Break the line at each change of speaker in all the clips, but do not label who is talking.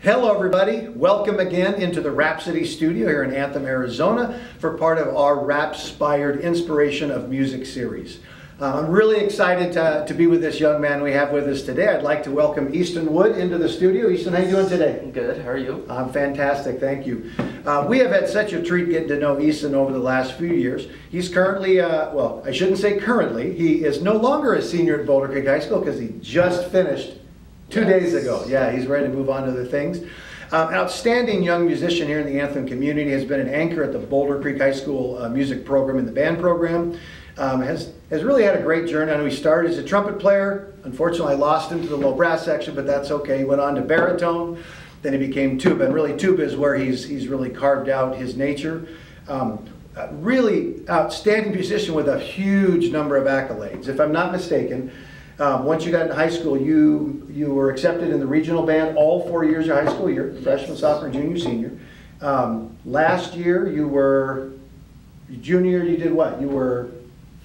Hello everybody, welcome again into the Rhapsody studio here in Anthem, Arizona for part of our Rhapspired Inspiration of Music series. I'm really excited to be with this young man we have with us today. I'd like to welcome Easton Wood into the studio. Easton, how are you doing today?
Good, how are you?
I'm fantastic, thank you. We have had such a treat getting to know Easton over the last few years. He's currently, well, I shouldn't say currently, he is no longer a senior at Boulder Creek High School because he just finished 2 days ago. Yeah, he's ready to move on to other things. An outstanding young musician here in the Anthem community, has been an anchor at the Boulder Creek High School music program and the band program. Has really had a great journey. I know he started as a trumpet player. Unfortunately, I lost him to the low brass section, but that's okay. He went on to baritone, then he became tuba, and really tuba is where he's really carved out his nature. Really outstanding musician with a huge number of accolades. If I'm not mistaken, once you got into high school, you were accepted in the regional band all 4 years of high school year, freshman, sophomore, junior, senior. Last year you were, junior, you did what? You were?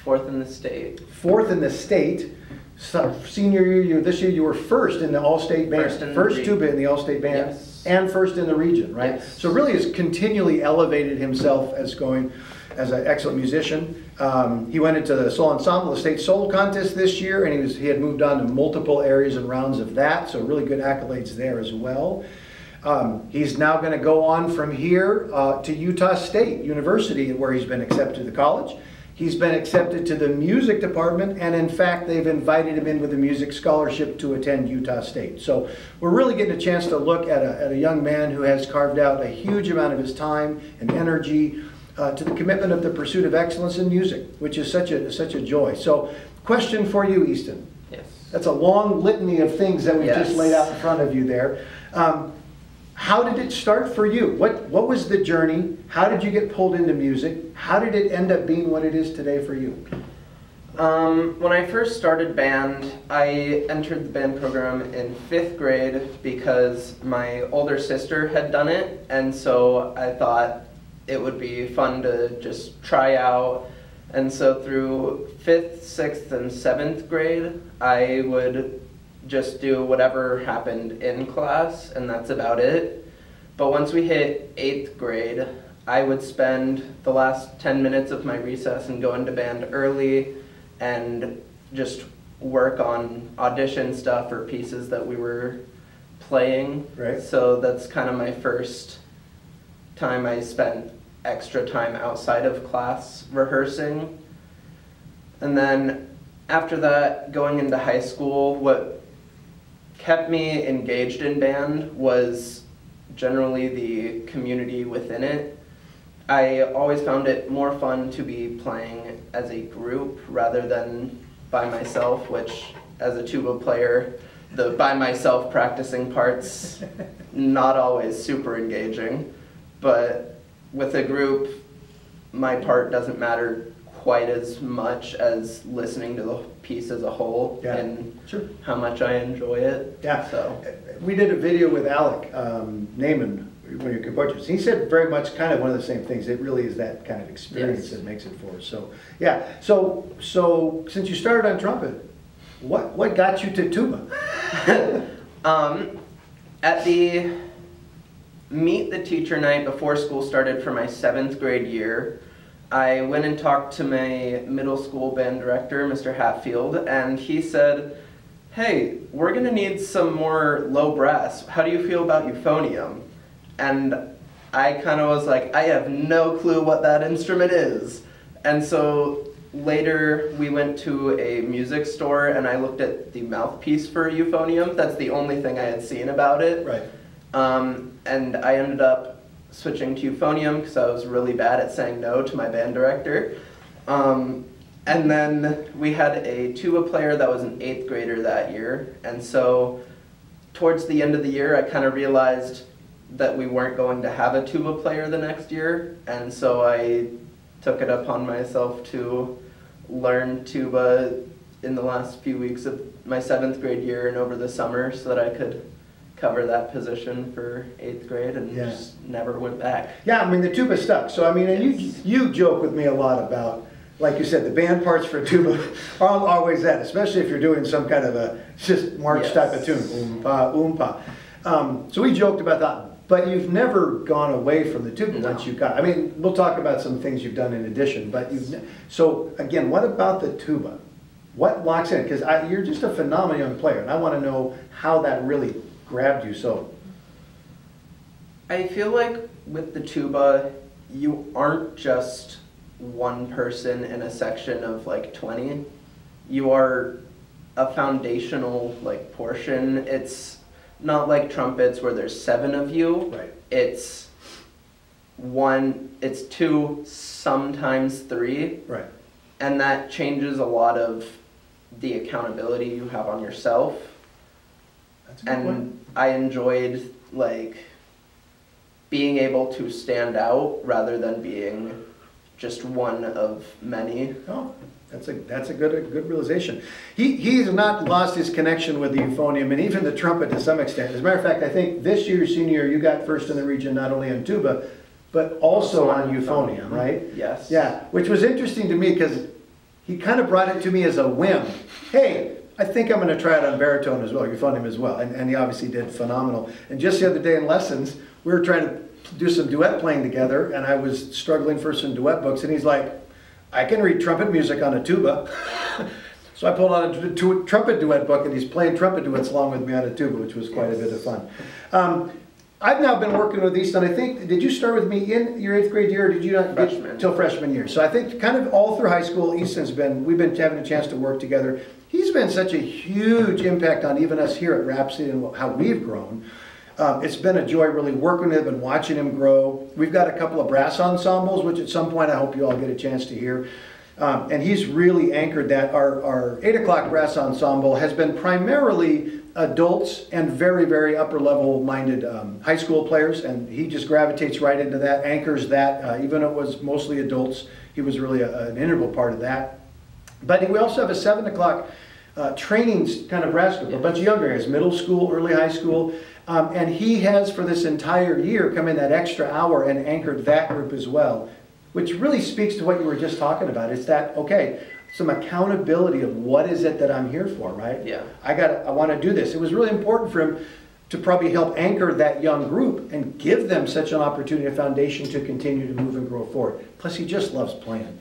Fourth in the state.
Fourth in the state. So, senior year, this year you were first in the all-state band. First tuba in the all-state band.
Yes.
And first in the region, right?
Yes.
So really has continually elevated himself as an excellent musician. He went into the solo ensemble, the state solo contest this year, and he had moved on to multiple areas and rounds of that, so really good accolades there as well. He's now going to go on from here to Utah State University, where he's been accepted to the college. He's been accepted to the music department, and in fact, they've invited him in with a music scholarship to attend Utah State. So we're really getting a chance to look at a young man who has carved out a huge amount of his time and energy to the commitment of the pursuit of excellence in music, which is such a joy. So, question for you, Easton.
Yes.
That's a long litany of things that we just laid out in front of you there. How did it start for you? What was the journey? How did you get pulled into music? How did it end up being what it is today for you?
When I first started band, I entered the band program in 5th grade because my older sister had done it, and so I thought it would be fun to just try out. And so through 5th, 6th, and 7th grade, I would just do whatever happened in class, and that's about it. But once we hit 8th grade, I would spend the last 10 minutes of my recess and go into band early and just work on audition stuff or pieces that we were playing.
Right.
So that's kind of my first time I spent extra time outside of class rehearsing. And then after that, going into high school, what kept me engaged in band was generally the community within it. I always found it more fun to be playing as a group rather than by myself, which as a tuba player, the by myself practicing part's not always super engaging. But with a group, my part doesn't matter quite as much as listening to the piece as a whole, and how much I enjoy it.
Yeah.
So
we did a video with Alec Naiman, one of your composers. He said very much kind of one of the same things. It really is that kind of experience that makes it for us. So yeah. So since you started on trumpet, what got you to tuba?
At the meet the teacher night before school started for my 7th grade year, I went and talked to my middle school band director, Mr. Hatfield, and he said, "Hey, we're going to need some more low brass. How do you feel about euphonium?" And I kind of was like, I have no clue what that instrument is. And so later we went to a music store and I looked at the mouthpiece for euphonium. That's the only thing I had seen about it.
Right.
And I ended up switching to euphonium because I was really bad at saying no to my band director. And then we had a tuba player that was an 8th grader that year. And so towards the end of the year, I kind of realized that we weren't going to have a tuba player the next year. And so I took it upon myself to learn tuba in the last few weeks of my 7th grade year and over the summer so that I could cover that position for 8th grade and just never went back. Yeah,
I mean the tuba stuck. So I mean, and you joke with me a lot about, like you said, the band parts for tuba are always that, especially if you're doing some kind of a just march type of tune, oompa, oompa. So we joked about that, but you've never gone away from the tuba
No.
once you got, I mean, we'll talk about some things you've done in addition, but so again, what about the tuba? What locks in? Because you're just a phenomenal young player, and I want to know how that really grabbed you so.
I feel like with the tuba, you aren't just one person in a section of like 20. You are a foundational like portion. It's not like trumpets where there's 7 of you.
Right.
It's 2, sometimes 3.
Right.
And that changes a lot of the accountability you have on yourself.
That's a good one.
I enjoyed like being able to stand out rather than being just one of many.
Oh, that's a good realization. He's not lost his connection with the euphonium and even the trumpet to some extent. As a matter of fact, I think this year, senior year, you got first in the region not only on tuba, but also on euphonium, right?
Yes.
Yeah, which was interesting to me because he kind of brought it to me as a whim. Hey, I think I'm going to try it on baritone as well, euphonium as well, and he obviously did phenomenal. And just the other day in lessons, we were trying to do some duet playing together, and I was struggling for some duet books, and he's like, I can read trumpet music on a tuba. So I pulled out a trumpet duet book, and he's playing trumpet duets along with me on a tuba, which was quite a bit of fun. I've now been working with Easton. I think, did you start with me in your 8th grade year, or did you not get till freshman year? So I think kind of all through high school, we've been having a chance to work together. He's been such a huge impact on even us here at Rhapsody and how we've grown. It's been a joy really working with him and watching him grow. We've got a couple of brass ensembles, which at some point I hope you all get a chance to hear. And he's really anchored that. Our 8 o'clock brass ensemble has been primarily adults and very, very upper level minded high school players, and he just gravitates right into that, anchors that. Even though it was mostly adults, he was really an integral part of that. But we also have a 7 o'clock training kind of brass group, a bunch of younger guys, middle school, early high school, and he has for this entire year come in that extra hour and anchored that group as well, which really speaks to what you were just talking about. It's that, okay, some accountability of what is it that I'm here for, right?
Yeah.
I want to do this. It was really important for him to probably help anchor that young group and give them such an opportunity, a foundation to continue to move and grow forward. Plus, he just loves playing.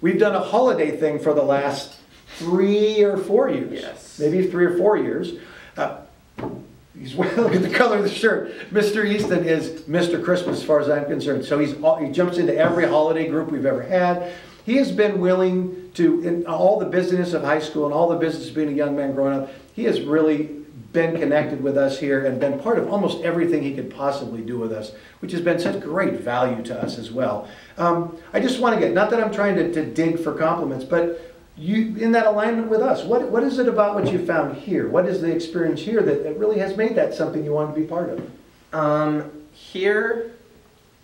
We've done a holiday thing for the last 3 or 4 years.
Yes.
Maybe 3 or 4 years. Look at the color of the shirt. Mr. Easton is Mr. Christmas as far as I'm concerned. So he jumps into every holiday group we've ever had. He has been willing to, in all the business of high school and all the business of being a young man growing up, he has really been connected with us here and been part of almost everything he could possibly do with us, which has been such great value to us as well. I just want to get, not that I'm trying to dig for compliments, but you, in that alignment with us, what is it about what you found here? What is the experience here that really has made that something you want to be part of?
Here,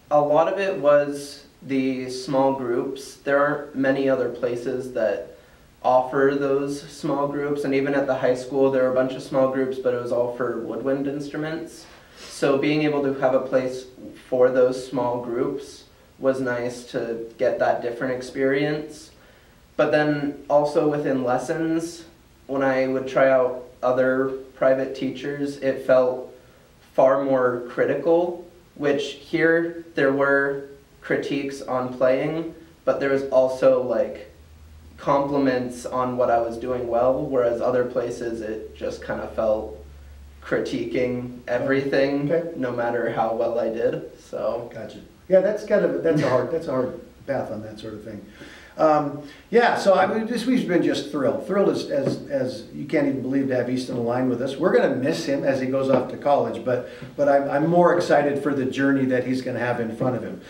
a lot of it was the small groups. There aren't many other places that offer those small groups, and even at the high school there were a bunch of small groups, but it was all for woodwind instruments. So being able to have a place for those small groups was nice to get that different experience. But then also within lessons, when I would try out other private teachers, it felt far more critical, which here there were critiques on playing, but there was also like compliments on what I was doing well, whereas other places it just kind of felt critiquing everything,
okay,
no matter how well I did. So
gotcha. Yeah, that's a hard path on that sort of thing. Yeah, so we've been just thrilled as you can't even believe to have Easton align with us. We're going to miss him as he goes off to college, but I'm more excited for the journey that he's going to have in front of him.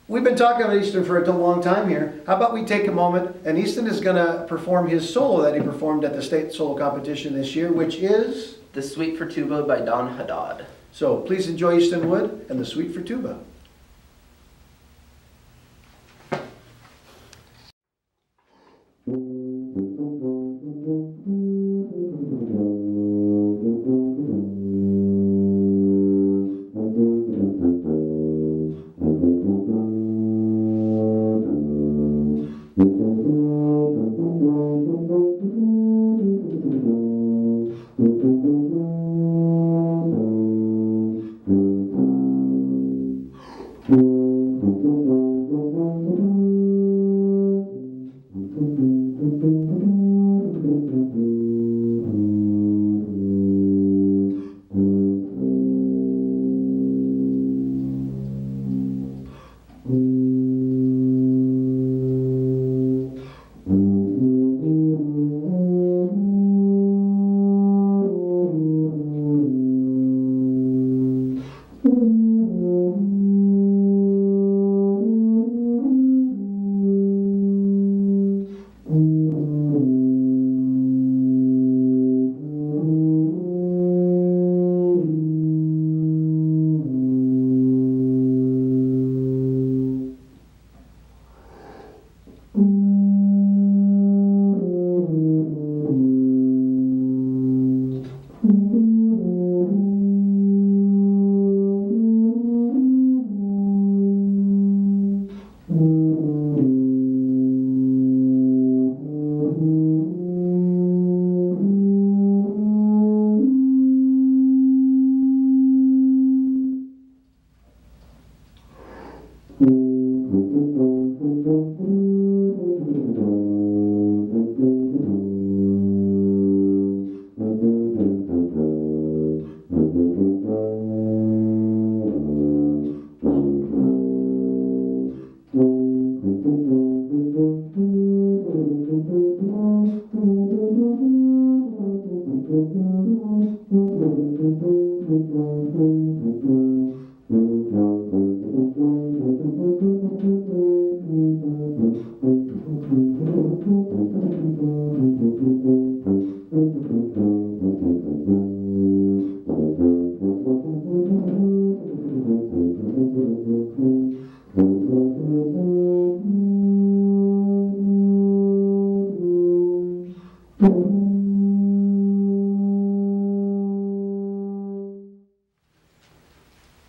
We've been talking about Easton for a long time here. How about we take a moment, and Easton is going to perform his solo that he performed at the state solo competition this year, which is
The Suite for Tuba by Don Haddad.
So please enjoy Easton Wood and the Suite for Tuba.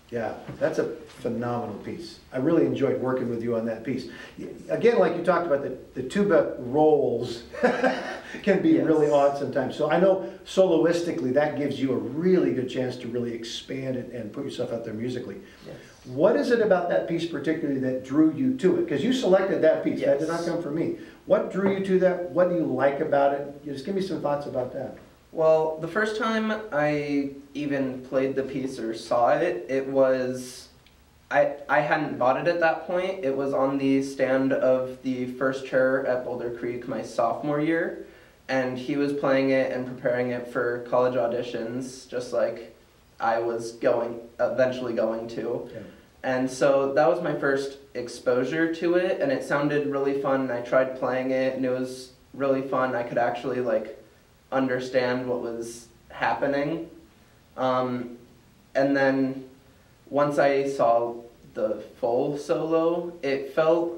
Yeah, that's a phenomenal piece. I really enjoyed working with you on that piece. Again, like you talked about, the tuba rolls can be really odd sometimes. So I know soloistically that gives you a really good chance to really expand and put yourself out there musically.
Yes.
What is it about that piece particularly that drew you to it? Because you selected that piece, that
Yes.
did not come from me. What drew you to that? What do you like about it? Just give me some thoughts about that.
Well, the first time I even played the piece or saw it, it was, I hadn't bought it at that point. It was on the stand of the first chair at Boulder Creek my sophomore year, and he was playing it and preparing it for college auditions, just like I was eventually going to.
Yeah.
And so that was my first exposure to it, and it sounded really fun, and I tried playing it, and it was really fun. I could actually understand what was happening. And then once I saw the full solo, it felt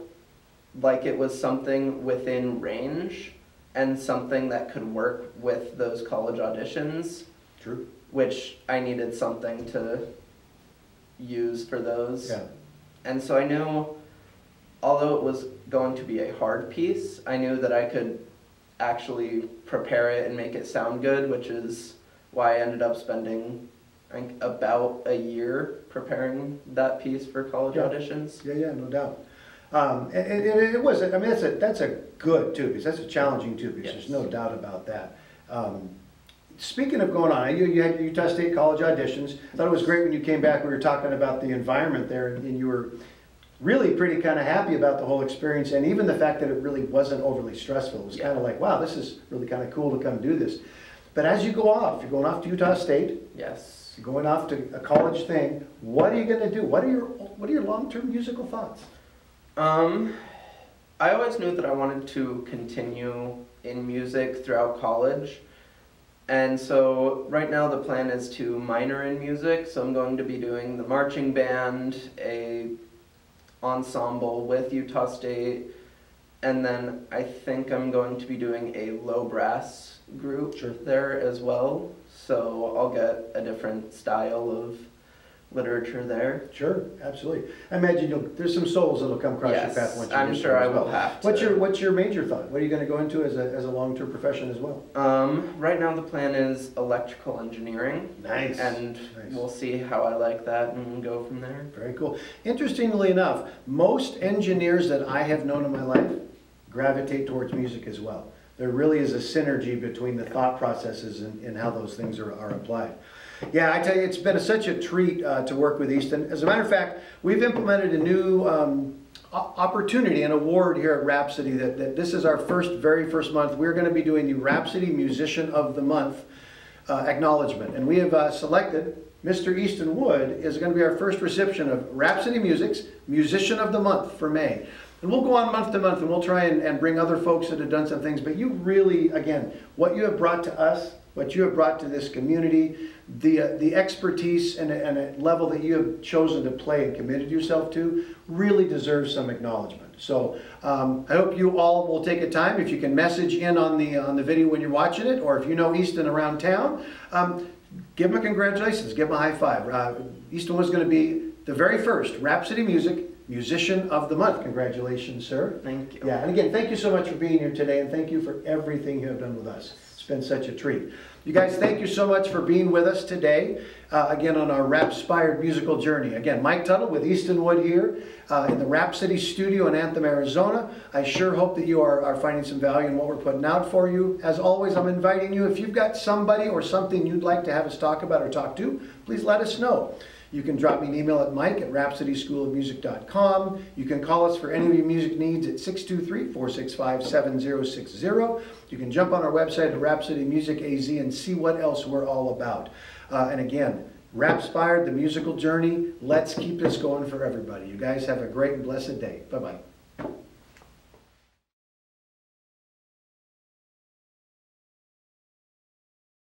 like it was something within range and something that could work with those college auditions.
True.
Which I needed something to use for those.
Yeah.
And so I knew, although it was going to be a hard piece, I knew that I could actually prepare it and make it sound good, which is why I ended up spending, I think, about a year preparing that piece for college auditions.
Yeah, no doubt. It was, I mean, that's a good two-piece. That's a challenging two-piece.
Yes.
There's no doubt about that. Speaking of going on, you had Utah State college auditions. I thought it was great when you came back. We were talking about the environment there, and you were really pretty kind of happy about the whole experience, and even the fact that it really wasn't overly stressful. It was kind of like, wow, this is really kind of cool to come do this. But as you go off, you're going off to Utah State.
Yes.
You're going off to a college thing. What are you going to do? What are your long-term musical thoughts?
I always knew that I wanted to continue in music throughout college. And so right now the plan is to minor in music. So I'm going to be doing the marching band, a ensemble with Utah State, and then I think I'm going to be doing a low brass group there as well. So I'll get a different style of literature there.
Sure, absolutely. I imagine there's some solos that'll come across your path once you
I'm
get
sure
there
I
as well.
will have to.
What's your major thought? What are you going to go into as a long-term profession as well?
Right now the plan is electrical engineering.
Nice.
And we'll see how I like that and go from there.
Very cool. Interestingly enough, most engineers that I have known in my life gravitate towards music as well. There really is a synergy between the thought processes and how those things are applied. Yeah, I tell you, it's been such a treat to work with Easton. As a matter of fact, we've implemented a new opportunity, an award here at Rhapsody that this is our very first month. We're going to be doing the Rhapsody Musician of the Month acknowledgement. And we have selected Mr. Easton Wood is going to be our first recipient of Rhapsody Music's Musician of the Month for May. And we'll go on month to month and we'll try and bring other folks that have done some things. But you really, again, what you have brought to us, what you have brought to this community, the expertise and a level that you have chosen to play and committed yourself to really deserves some acknowledgement. So I hope you all will take a time, if you can message in on the video when you're watching it, or if you know Easton around town, give him a congratulations, give him a high five. Easton was going to be the very first Rhapsody Music Musician of the Month. Congratulations, sir.
Thank you.
Yeah, and again, thank you so much for being here today, and thank you for everything you have done with us. It's been such a treat. You guys, thank you so much for being with us today, again, on our Rhapspired musical journey. Again, Mike Tuttle with Easton Wood here in the Rhapsody studio in Anthem, Arizona. I sure hope that you are finding some value in what we're putting out for you. As always, I'm inviting you, if you've got somebody or something you'd like to have us talk about or talk to, please let us know. You can drop me an email at mike@rhapsodyschoolofmusic.com. You can call us for any of your music needs at 623-465-7060. You can jump on our website at Rhapsody Music AZ and see what else we're all about. And again, Rhapspired, the musical journey. Let's keep this going for everybody. You guys have a great and blessed day. Bye-bye.